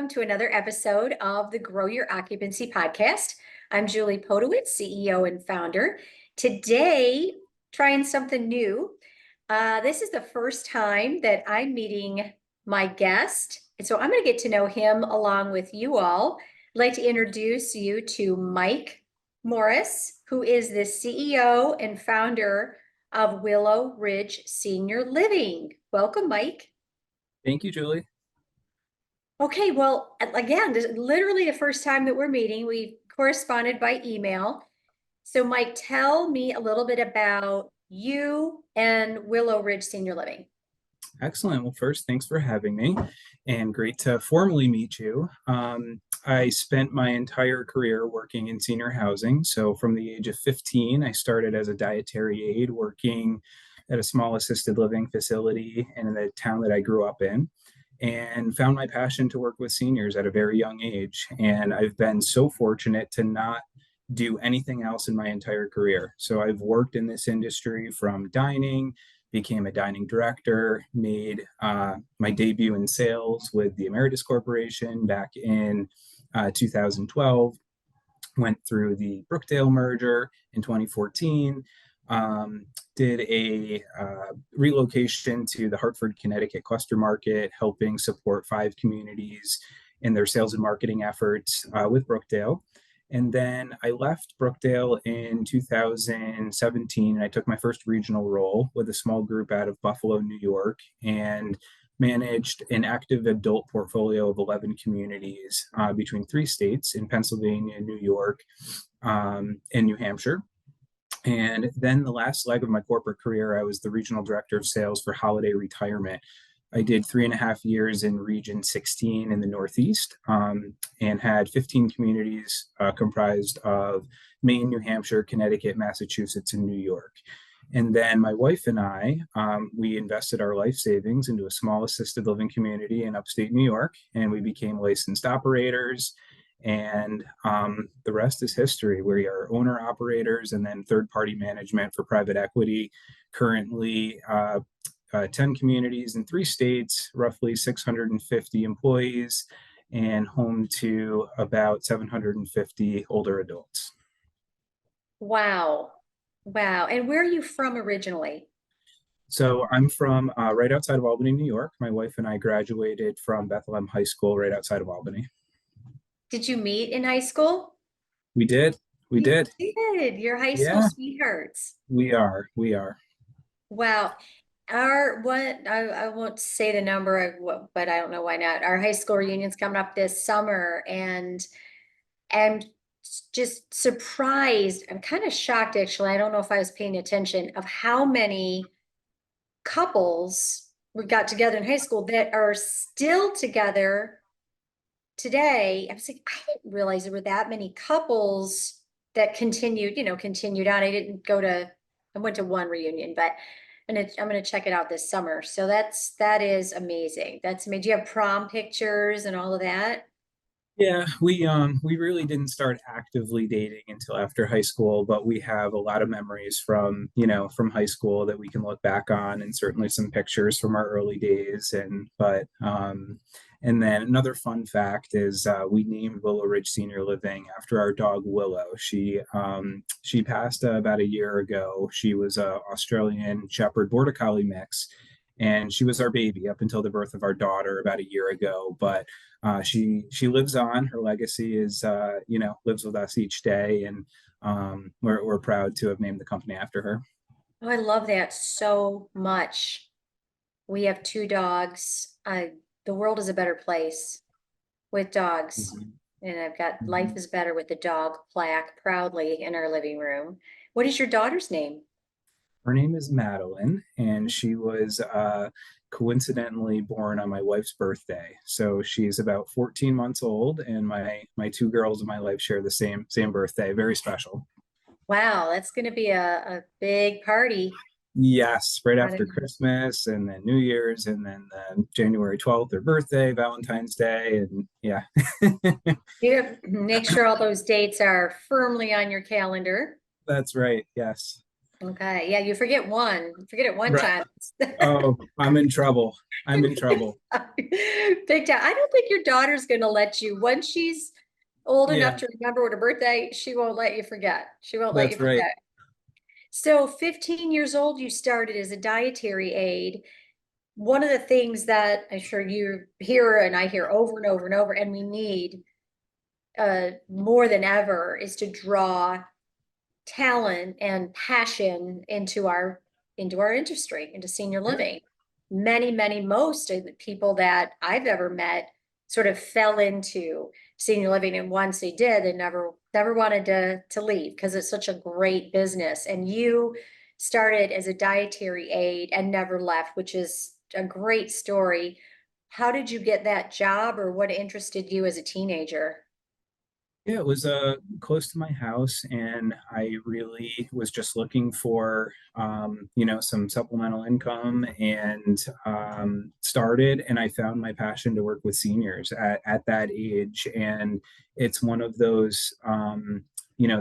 welcome to another episode of the Grow Your Occupancy podcast. I'm Julie Podewitz, CEO and founder. Today, trying something new. This is the first time that I'm meeting my guest, and so I'm going to get to know him along with you all. I'd like to introduce you to Mike Morris, who is the CEO and founder of Willow Ridge Senior Living. Welcome, Mike. Thank you, Julie. Okay, well, again, this is literally the first time that we're meeting. We corresponded by email. So, Mike, tell me a little bit about you and Willow Ridge Senior Living. Excellent. Well, first, thanks for having me, and great to formally meet you. I spent my entire career working in senior housing. So, from the age of 15, I started as a dietary aide working at a small assisted living facility in the town that I grew up in, and found my passion to work with seniors at a very young age. And I've been so fortunate to not do anything else in my entire career. So I've worked in this industry from dining, became a dining director, made my debut in sales with the Emeritus Corporation back in 2012, went through the Brookdale merger in 2014, did a relocation to the Hartford, Connecticut cluster market, helping support 5 communities in their sales and marketing efforts with Brookdale. And then I left Brookdale in 2017, and I took my first regional role with a small group out of Buffalo, New York, and managed an active adult portfolio of 11 communities between 3 states in Pennsylvania, New York, and New Hampshire. And then the last leg of my corporate career, I was the regional director of sales for Holiday Retirement. I did 3.5 years in Region 16 in the Northeast, and had 15 communities comprised of Maine, New Hampshire, Connecticut, Massachusetts, and New York. And then my wife and I, we invested our life savings into a small assisted living community in upstate New York, and we became licensed operators. And the rest is history. We are owner operators and then third-party management for private equity. Currently, 10 communities in 3 states, roughly 650 employees, and home to about 750 older adults. Wow. Wow. And where are you from originally? So I'm from right outside of Albany, New York. My wife and I graduated from Bethlehem High School right outside of Albany. Did you meet in high school? We did. We You did. did. Your high school Yeah, sweethearts. we are. We are. Wow. Our what I won't say the number of what, but I don't know why not. Our high school reunion's coming up this summer, and I'm just surprised. I'm kind of shocked actually. I don't know if I was paying attention of how many couples we got together in high school that are still together today. I was like, I didn't realize there were that many couples that continued on. I went to one reunion, but I'm gonna check it out this summer. So that is amazing. That's amazing. Do you have prom pictures and all of that? Yeah, we really didn't start actively dating until after high school, but we have a lot of memories from, from high school that we can look back on, and certainly some pictures from our early days. And then another fun fact is we named Willow Ridge Senior Living after our dog Willow. She passed about a year ago. She was a Australian Shepherd Border Collie mix, and she was our baby up until the birth of our daughter about a year ago. But she lives on. Her legacy is lives with us each day, and we're proud to have named the company after her. Oh, I love that so much. We have 2 dogs. The world is a better place with dogs. Mhm. And I've got life Mhm. is better with the dog plaque proudly in our living room. What is your daughter's name? Her name is Madeline, and she was coincidentally born on my wife's birthday. So she's about 14 months old, and my 2 girls in my life share the same birthday. Very special. Wow, that's going to be a big party. Yes, right I after don't- Christmas, and then New Year's, and then January 12th, her birthday, Valentine's Day, and yeah. You have make sure all those dates are firmly on your calendar. That's right. Yes. Okay. Yeah, you forget one. You forget it one Right. time. Oh, I'm in trouble. I'm in trouble. Big time. I don't think your daughter's gonna let you. Once she's old enough Yeah, to remember what her birthday, she won't let you forget. She won't let you that's right. forget. So 15 years old, you started as a dietary aide. One of the things that I'm sure you hear and I hear over and over and over, and we need more than ever, is to draw talent and passion into our industry, into senior Yeah. living. Most of the people that I've ever met sort of fell into senior living, and once they did, they never wanted to leave because it's such a great business. And you started as a dietary aide and never left, which is a great story. How did you get that job, or what interested you as a teenager? Yeah, it was close to my house, and I really was just looking for some supplemental income, and started, and I found my passion to work with seniors at that age. And it's one of those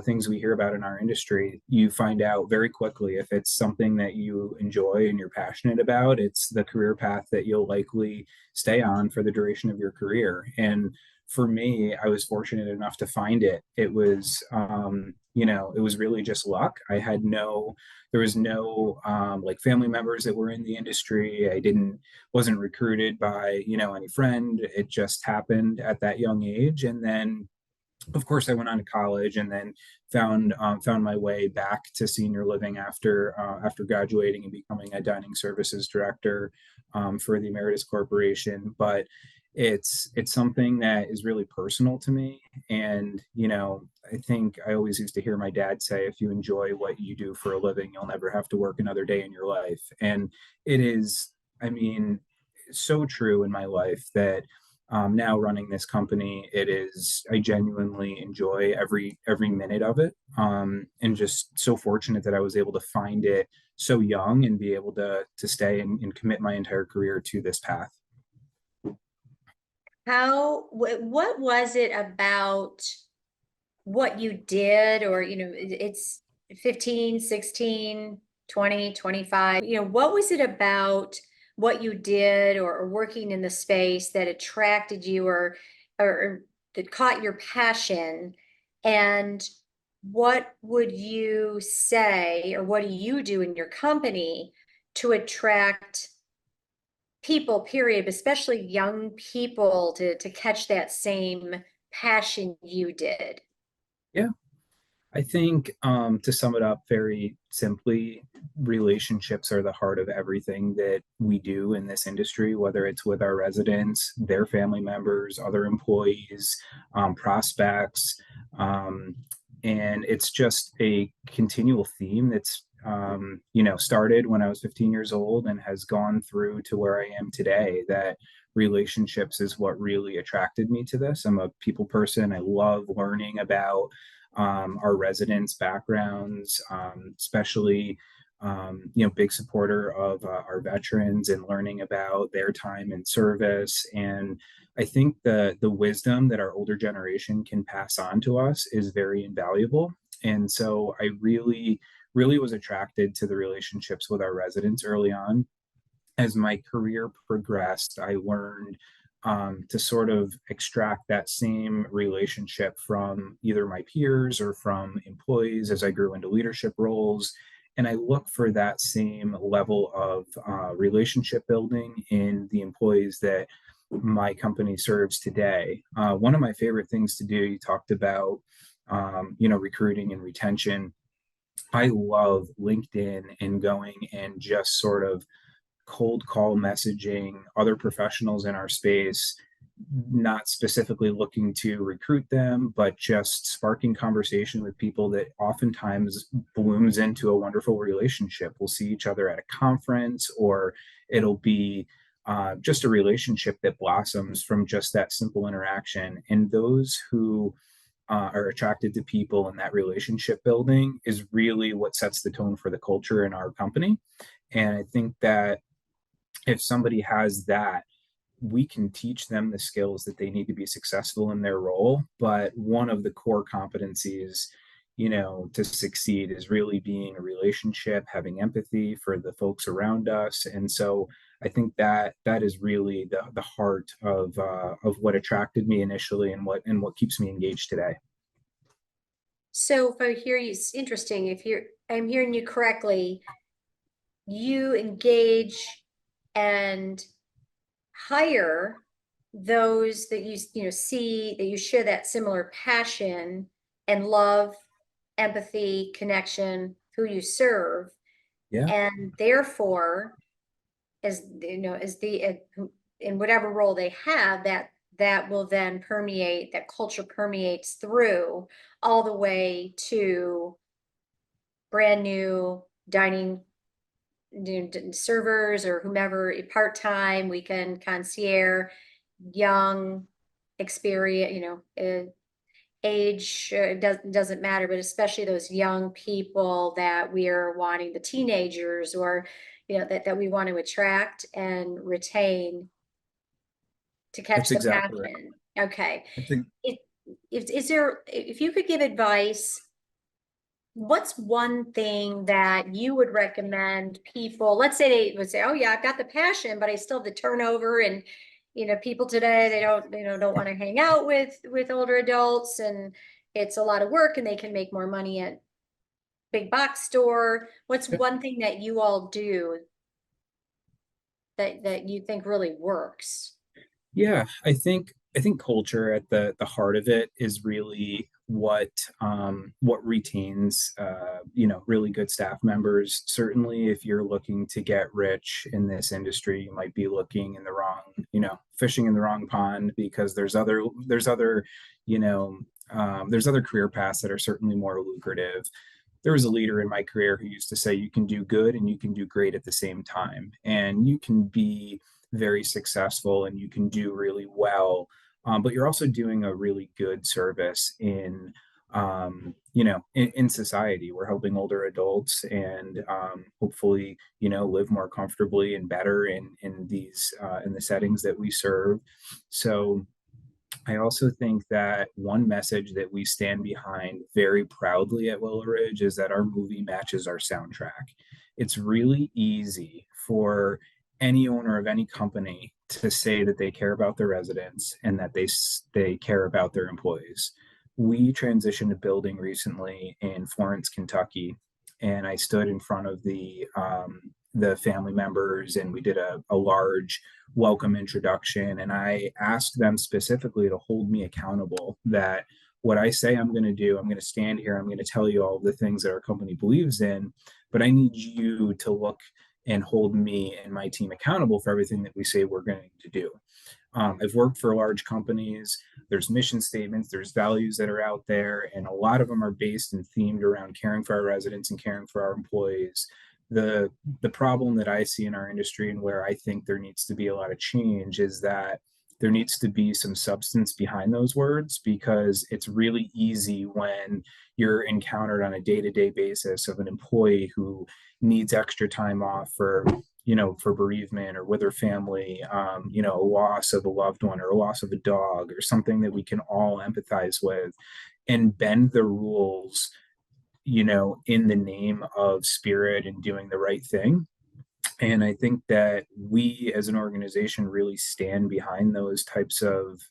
things we hear about in our industry. You find out very quickly if it's something that you enjoy and you're passionate about. It's the career path that you'll likely stay on for the duration of your career. And for me, I was fortunate enough to find it. It was, it was really just luck. There was no like family members that were in the industry. Wasn't recruited by, any friend. It just happened at that young age. And then, of course, I went on to college, and then found my way back to senior living after graduating and becoming a dining services director for the Emeritus Corporation. But it's something that is really personal to me. And I think I always used to hear my dad say, if you enjoy what you do for a living, you'll never have to work another day in your life. And it is, I mean, so true in my life that now running this company, I genuinely enjoy every minute of it, and just so fortunate that I was able to find it so young and be able to stay and commit my entire career to this path. What was it about what you did, or, it's 15, 16, 20, 25, what was it about what you did, or working in the space that attracted you, or that caught your passion? And what would you say, or what do you do in your company to attract people, period, but especially young people to catch that same passion you did? Yeah, I think to sum it up very simply, relationships are the heart of everything that we do in this industry, whether it's with our residents, their family members, other employees, prospects. Um, and it's just a continual theme that's, started when I was 15 years old and has gone through to where I am today. That relationships is what really attracted me to this. I'm a people person. I love learning about our residents' backgrounds, especially big supporter of our veterans and learning about their time in service. And I think the wisdom that our older generation can pass on to us is very invaluable. And so I really was attracted to the relationships with our residents early on. As my career progressed, I learned to sort of extract that same relationship from either my peers or from employees as I grew into leadership roles. And I look for that same level of relationship building in the employees that my company serves today. One of my favorite things to do, you talked about, recruiting and retention. I love LinkedIn and going and just sort of cold call messaging other professionals in our space, not specifically looking to recruit them, but just sparking conversation with people that oftentimes blooms into a wonderful relationship. We'll see each other at a conference, or it'll be just a relationship that blossoms from just that simple interaction. And those who are attracted to people, and that relationship building is really what sets the tone for the culture in our company. And I think that if somebody has that, we can teach them the skills that they need to be successful in their role. But one of the core competencies to succeed is really being a relationship, having empathy for the folks around us. And so I think that that is really the heart of what attracted me initially and what keeps me engaged today. So if I hear you, it's interesting. If I'm hearing you correctly, you engage and hire those that see that you share that similar passion and love, empathy, connection, who you serve, Yeah, and therefore, as in whatever role they have, that will then permeate, that culture permeates through all the way to brand new dining servers or whomever, part-time, weekend concierge, young, experience, age, doesn't matter, but especially those young people that we are wanting, the teenagers, or that we want to attract and retain to catch that's the exactly right. passion. Okay. I think It, is there, if you could give advice, what's one thing that you would recommend people, let's say they would say, oh yeah, I've got the passion, but I still have the turnover, and people today, they don't want to hang out with older adults, and it's a lot of work, and they can make more money at big box store. What's one thing that you all do that you think really works? Yeah, I think culture at the heart of it is really what retains really good staff members. Certainly, if you're looking to get rich in this industry, you might be looking in the wrong, fishing in the wrong pond, because you know there's other career paths that are certainly more lucrative. There was a leader in my career who used to say you can do good and you can do great at the same time, and you can be very successful and you can do really well, but you're also doing a really good service in society. We're helping older adults and hopefully live more comfortably and better in the settings that we serve. So I also think that one message that we stand behind very proudly at Willow Ridge is that our movie matches our soundtrack. It's really easy for any owner of any company to say that they care about their residents and that they care about their employees. We transitioned a building recently in Florence, Kentucky, and I stood in front of the family members, and we did a large welcome introduction, and I asked them specifically to hold me accountable, that what I say I'm going to do, I'm going to stand here, I'm going to tell you all the things that our company believes in, but I need you to look and hold me and my team accountable for everything that we say we're going to do. I've worked for large companies. There's mission statements, there's values that are out there, and a lot of them are based and themed around caring for our residents and caring for our employees. The problem that I see in our industry, and where I think there needs to be a lot of change, is that there needs to be some substance behind those words, because it's really easy when you're encountered on a day-to-day basis of an employee who needs extra time off for bereavement or with her family, a loss of a loved one or a loss of a dog or something that we can all empathize with, and bend the rules, in the name of spirit and doing the right thing. And I think that we as an organization really stand behind those types of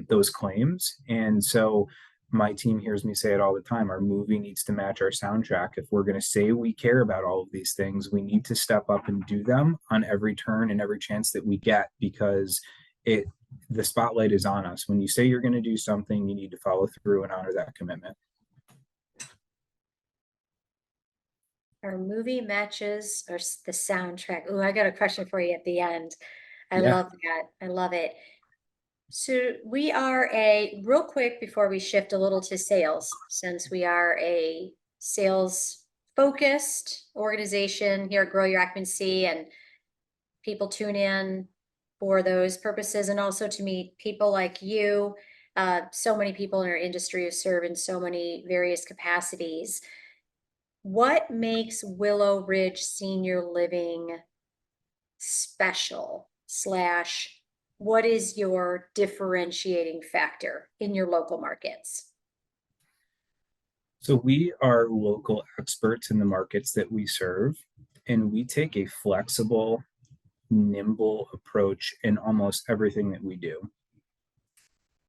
those claims. And so my team hears me say it all the time: our movie needs to match our soundtrack. If we're going to say we care about all of these things, we need to step up and do them on every turn and every chance that we get, because it the spotlight is on us. When you say you're going to do something, you need to follow through and honor that commitment. Our movie matches or the soundtrack. Oh, I got a question for you at the end. I Yeah. love that. I love it. So we are real quick before we shift a little to sales, since we are a sales focused organization here at Grow Your Occupancy, and people tune in for those purposes, and also to meet people like you. So many people in our industry who serve in so many various capacities. What makes Willow Ridge Senior Living special, slash, what is your differentiating factor in your local markets? So we are local experts in the markets that we serve, and we take a flexible, nimble approach in almost everything that we do.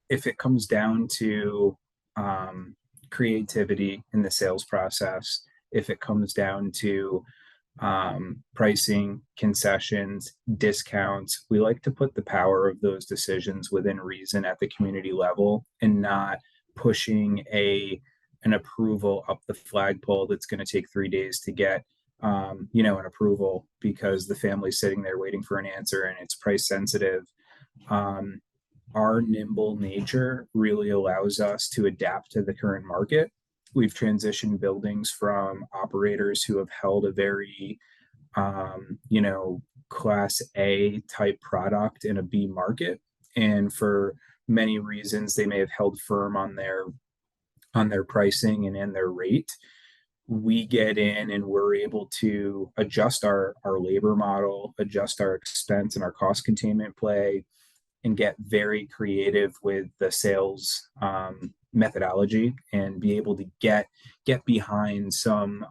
If it comes down to creativity in the sales process, if it comes down to pricing, concessions, discounts, we like to put the power of those decisions within reason at the community level and not pushing an approval up the flagpole that's going to take 3 days to get an approval because the family's sitting there waiting for an answer and it's price sensitive. um, our nimble nature really allows us to adapt to the current market. We've transitioned buildings from operators who have held a very, class A type product in a B market. And for many reasons, they may have held firm on their pricing and in their rate. We get in and we're able to adjust our labor model, adjust our expense and our cost containment play, and get very creative with the sales methodology and be able to get behind some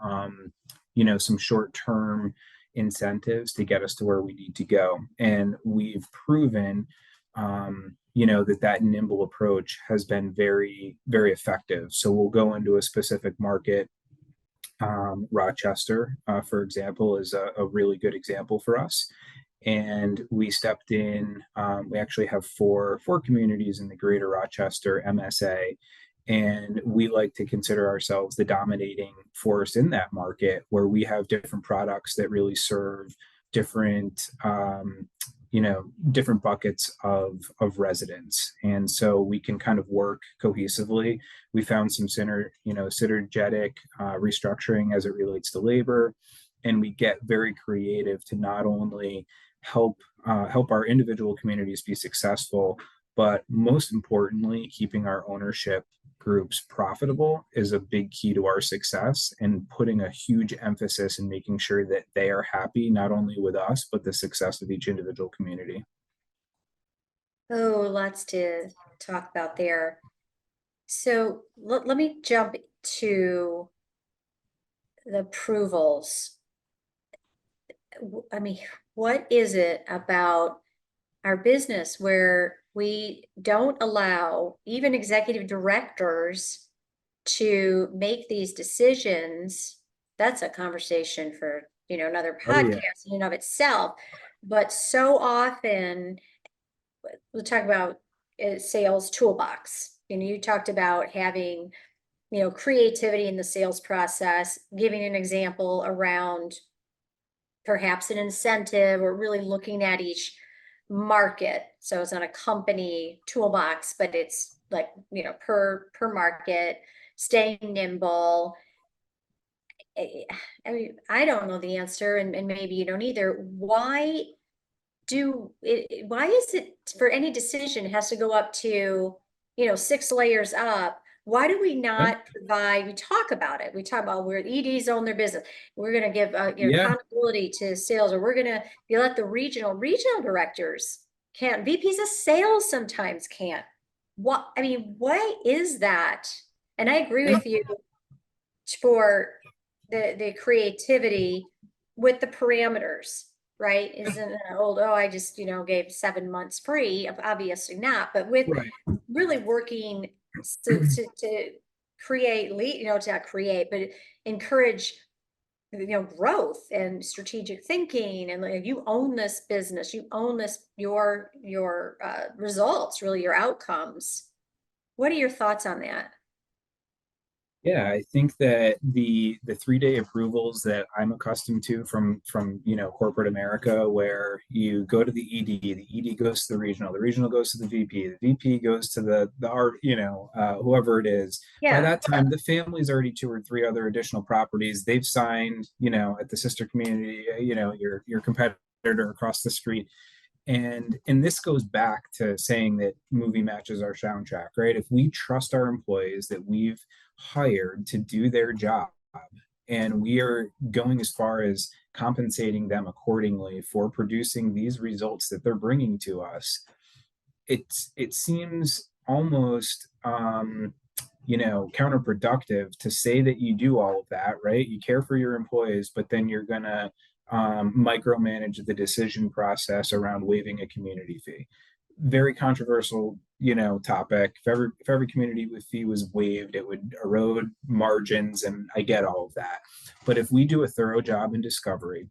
short term incentives to get us to where we need to go. And we've proven that nimble approach has been very very effective. So we'll go into a specific market. Rochester, for example, is a really good example for us. And we stepped in. We actually have four communities in the greater Rochester MSA, and we like to consider ourselves the dominating force in that market, where we have different products that really serve different different buckets of residents, and so we can kind of work cohesively. We found some synergetic restructuring as it relates to labor, and we get very creative to not only help our individual communities be successful, but most importantly, keeping our ownership groups profitable is a big key to our success, and putting a huge emphasis in making sure that they are happy not only with us but the success of each individual community. Oh, lots to talk about there. So let me jump to the approvals. I mean, what is it about our business where we don't allow even executive directors to make these decisions? That's a conversation for, another Oh yeah. podcast in and of itself. But so often, we'll talk about sales toolbox. You talked about having, creativity in the sales process, giving an example around perhaps an incentive, or really looking at each market. So it's not a company toolbox, but it's like, per market, staying nimble. I mean, I don't know the answer, and maybe you don't either. Why is it for any decision it has to go up to, 6 layers up? Why do we Okay. not provide? We talk about it. We talk about where EDs own their business. We're going to give Yeah. accountability to sales, or we're going to you let the regional directors can't. VPs of sales sometimes can't. What I mean, why is that? And I agree Yeah. with you for the creativity with the parameters, right? Isn't an old, oh, I just, gave 7 months free, obviously not, but with Right. really working to create lead, to not create, but encourage, growth and strategic thinking. And like, you own this business, you own this, your results, really your outcomes. What are your thoughts on that? Yeah, I think that the 3 day approvals that I'm accustomed to from corporate America, where you go to the ED goes to the regional goes to the VP goes to the art, whoever it is. By Yeah. that time, the family's already two or three other additional properties. They've signed, at the sister community, your competitor across the street. And this goes back to saying that movie matches our soundtrack, right? If we trust our employees that we've hired to do their job, and we are going as far as compensating them accordingly for producing these results that they're bringing to us, it seems almost counterproductive to say that you do all of that, right? You care for your employees, but then you're going to micromanage the decision process around waiving a community fee. Very controversial, topic. If every community fee was waived, it would erode margins, and I get all of that. But if we do a thorough job in discovery,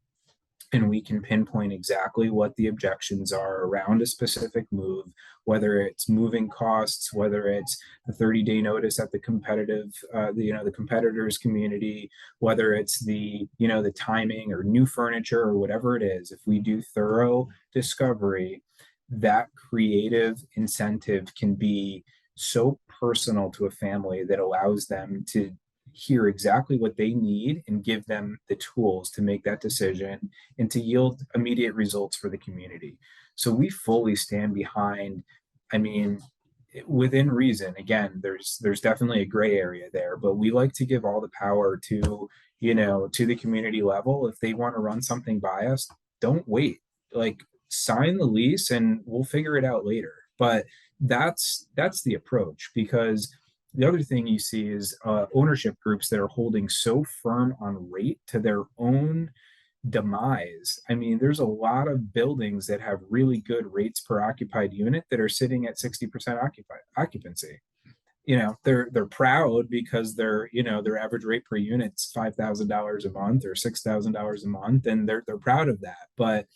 and we can pinpoint exactly what the objections are around a specific move, whether it's moving costs, whether it's the 30-day notice at the the competitors community, whether it's the timing or new furniture or whatever it is. If we do thorough discovery, that creative incentive can be so personal to a family that allows them to hear exactly what they need and give them the tools to make that decision and to yield immediate results for the community. So we fully stand behind, I mean, within reason. Again, there's definitely a gray area there, but we like to give all the power to the community level. If they want to run something by us, don't wait. Like, sign the lease and we'll figure it out later. But that's the approach, because the other thing you see is ownership groups that are holding so firm on rate to their own demise. I mean, there's a lot of buildings that have really good rates per occupied unit that are sitting at 60% occupancy. They're proud because their average rate per unit's $5,000 a month or $6,000 a month, and they're proud of that. But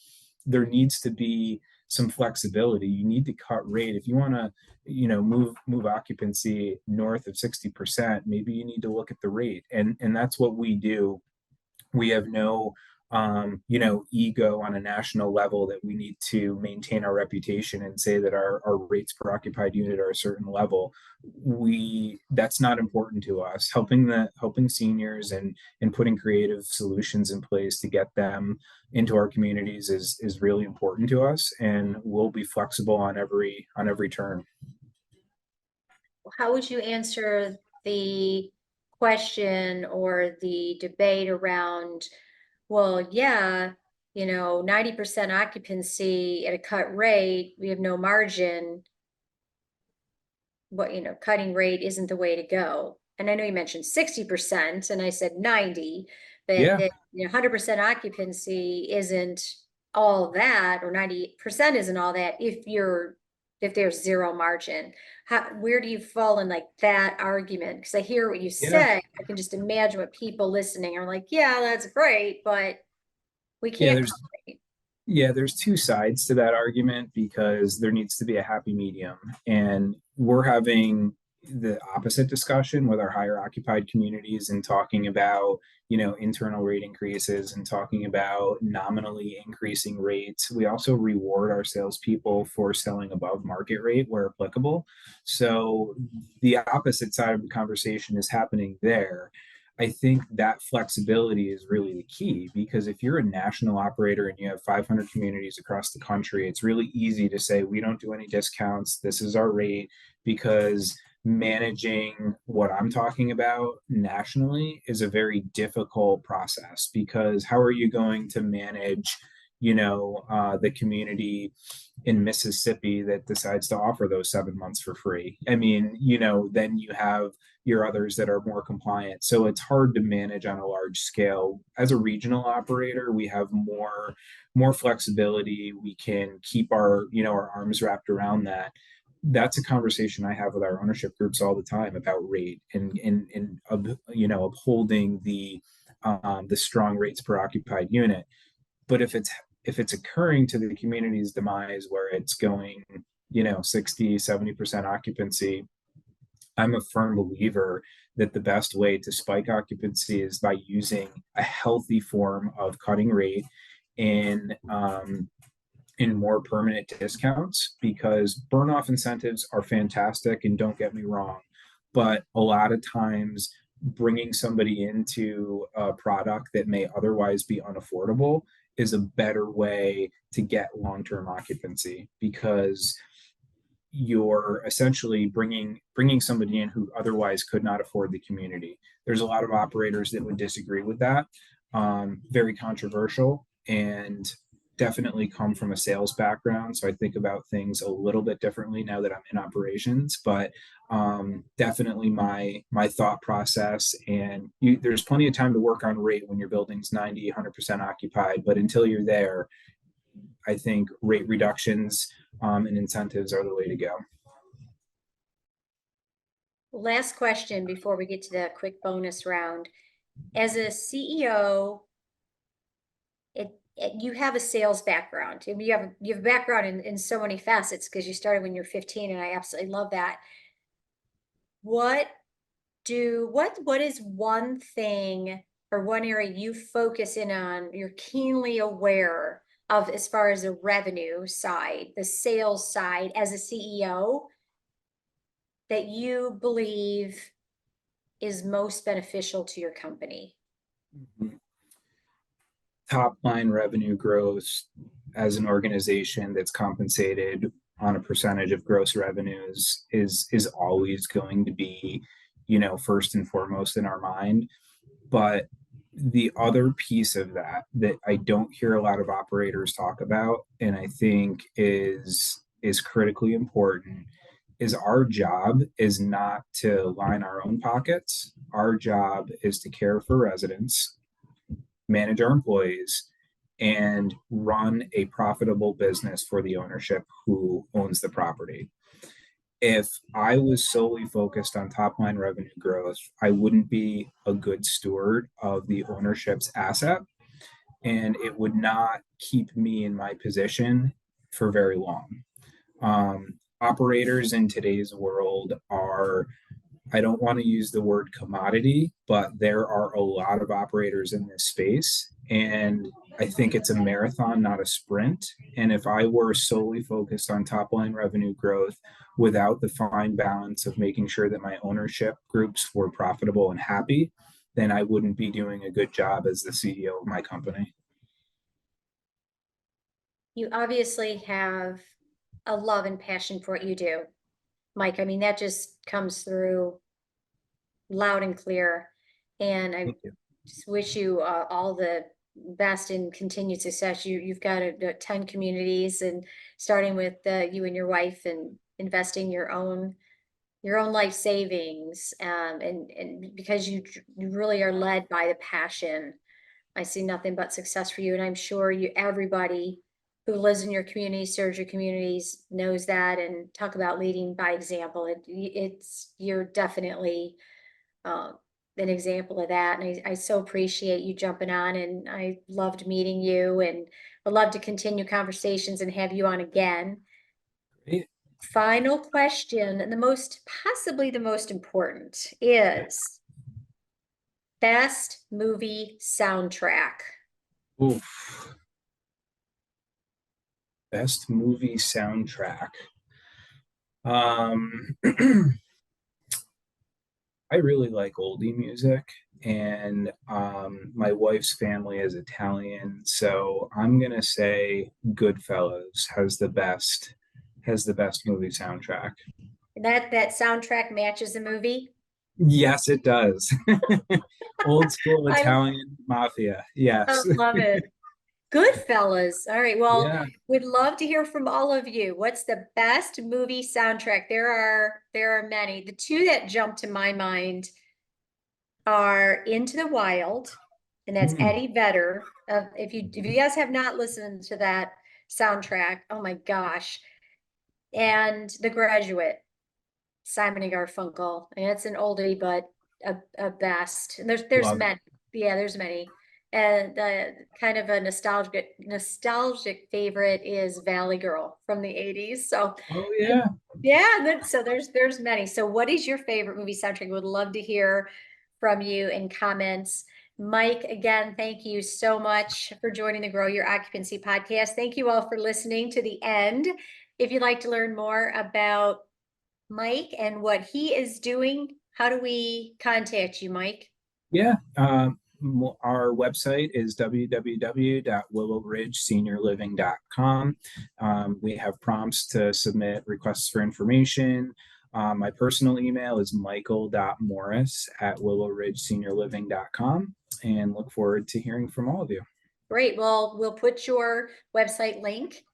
there needs to be some flexibility. You need to cut rate if you want to, move occupancy north of 60%. Maybe you need to look at the rate, and that's what we do. We have no ego on a national level that we need to maintain our reputation and say that our rates per occupied unit are a certain level. That's not important to us. Helping seniors and putting creative solutions in place to get them into our communities is really important to us, and we'll be flexible on every turn. How would you answer the question or the debate around, well, yeah, 90% occupancy at a cut rate, we have no margin. What, cutting rate isn't the way to go. And I know you mentioned 60% and I said 90, but Yeah, that 100% occupancy isn't all that, or 90% isn't all that if there's zero margin. Where do you fall in like that argument? Because I hear what you yeah, say. I can just imagine what people listening are like, yeah, that's great, but we yeah. can't cut There's rate. Yeah, there's two sides to that argument, because there needs to be a happy medium. And we're having the opposite discussion with our higher occupied communities and talking about, internal rate increases and talking about nominally increasing rates. We also reward our salespeople for selling above market rate where applicable. So the opposite side of the conversation is happening there. I think that flexibility is really the key, because if you're a national operator and you have 500 communities across the country, it's really easy to say, we don't do any discounts. This is our rate, because managing what I'm talking about nationally is a very difficult process. Because how are you going to manage, the community in Mississippi that decides to offer those 7 months for free? I mean, then you have your others that are more compliant. So it's hard to manage on a large scale. As a regional operator, we have more flexibility. We can keep our arms wrapped around that. That's a conversation I have with our ownership groups all the time about rate and upholding the strong rates per occupied unit. But if it's occurring to the community's demise, where it's going 60-70% occupancy, I'm a firm believer that the best way to spike occupancy is by using a healthy form of cutting rate in more permanent discounts, because burn off incentives are fantastic, and don't get me wrong, but a lot of times bringing somebody into a product that may otherwise be unaffordable is a better way to get long-term occupancy, because you're essentially bringing somebody in who otherwise could not afford the community. There's a lot of operators that would disagree with that. Very controversial, and definitely come from a sales background, so I think about things a little bit differently now that I'm in operations. But Definitely my thought process. And there's plenty of time to work on rate when your building's 90, 100% occupied. But until you're there, I think rate reductions and incentives are the way to go. Last question before we get to the quick bonus round. As a CEO, you have a sales background. I mean, you have a background in so many facets because you started when you're 15, and I absolutely love that. What is one thing or one area you focus in on, you're keenly aware of as far as the revenue side, the sales side as a CEO that you believe is most beneficial to your company? Top line revenue growth as an organization that's compensated on a percentage of gross revenues is always going to be, first and foremost in our mind. But the other piece of that I don't hear a lot of operators talk about, and I think is critically important, is our job is not to line our own pockets. Our job is to care for residents, manage our employees, and run a profitable business for the ownership who owns the property. If I was solely focused on top line revenue growth, I wouldn't be a good steward of the ownership's asset, and it would not keep me in my position for very long. Operators in today's world are, I don't want to use the word commodity, but there are a lot of operators in this space. And I think it's a marathon, not a sprint. And if I were solely focused on top line revenue growth without the fine balance of making sure that my ownership groups were profitable and happy, then I wouldn't be doing a good job as the CEO of my company. You obviously have a love and passion for what you do, Mike. I mean, that just comes through loud and clear. And I Thank you. just wish you all the best and continued success. You've got 10 communities, and starting with you and your wife, and investing your own life savings, and because you really are led by the passion. I see nothing but success for you, and I'm sure everybody who lives in your community, serves your communities, knows that. And talk about leading by example. You're definitely um, an example of that. And I so appreciate you jumping on, and I loved meeting you, and would love to continue conversations and have you on again. Great. Final question, and possibly the most important, Okay. is best movie soundtrack. Oof. Best movie soundtrack. Um, I really like oldie music, and my wife's family is Italian, so I'm gonna say Goodfellas has the best movie soundtrack. That soundtrack matches the movie. Yes, it does. Old school I Italian mafia. I Yes. love it. Goodfellas. All right. Well, Yeah. we'd love to hear from all of you. What's the best movie soundtrack? There are many. The two that jump to my mind are Into the Wild, and that's Hmm. Eddie Vedder. If you guys have not listened to that soundtrack, oh my gosh. And The Graduate, Simon and Garfunkel. And it's an oldie, but a best. And there's Love it. many. Yeah, there's many. And kind of a nostalgic favorite is Valley Girl from the 80s. So Oh yeah. yeah, so there's many. So what is your favorite movie soundtrack? Would love to hear from you in comments. Mike, again, thank you so much for joining the Grow Your Occupancy podcast. Thank you all for listening to the end. If you'd like to learn more about Mike and what he is doing, how do we contact you, Mike? Yeah. Our website is www.willowridgeseniorliving.com. We have prompts to submit requests for information. My personal email is michael.morris@willowridgeseniorliving.com, and look forward to hearing from all of you. Great. Well, we'll put your website link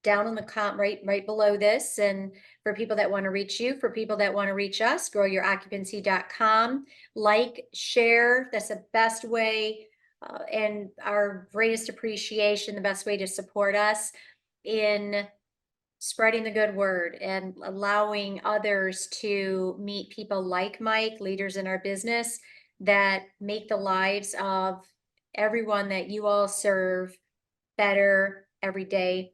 down in the right below this. And for people that want to reach you, for people that want to reach us, growyouroccupancy.com. Like, share. That's the best way, and our greatest appreciation, the best way to support us in spreading the good word and allowing others to meet people like Mike, leaders in our business that make the lives of everyone that you all serve better every day.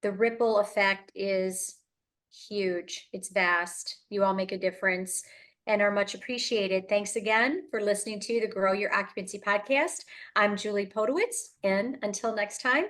The ripple effect is huge. It's vast. You all make a difference and are much appreciated. Thanks again for listening to the Grow Your Occupancy podcast. I'm Julie Podewitz, and until next time,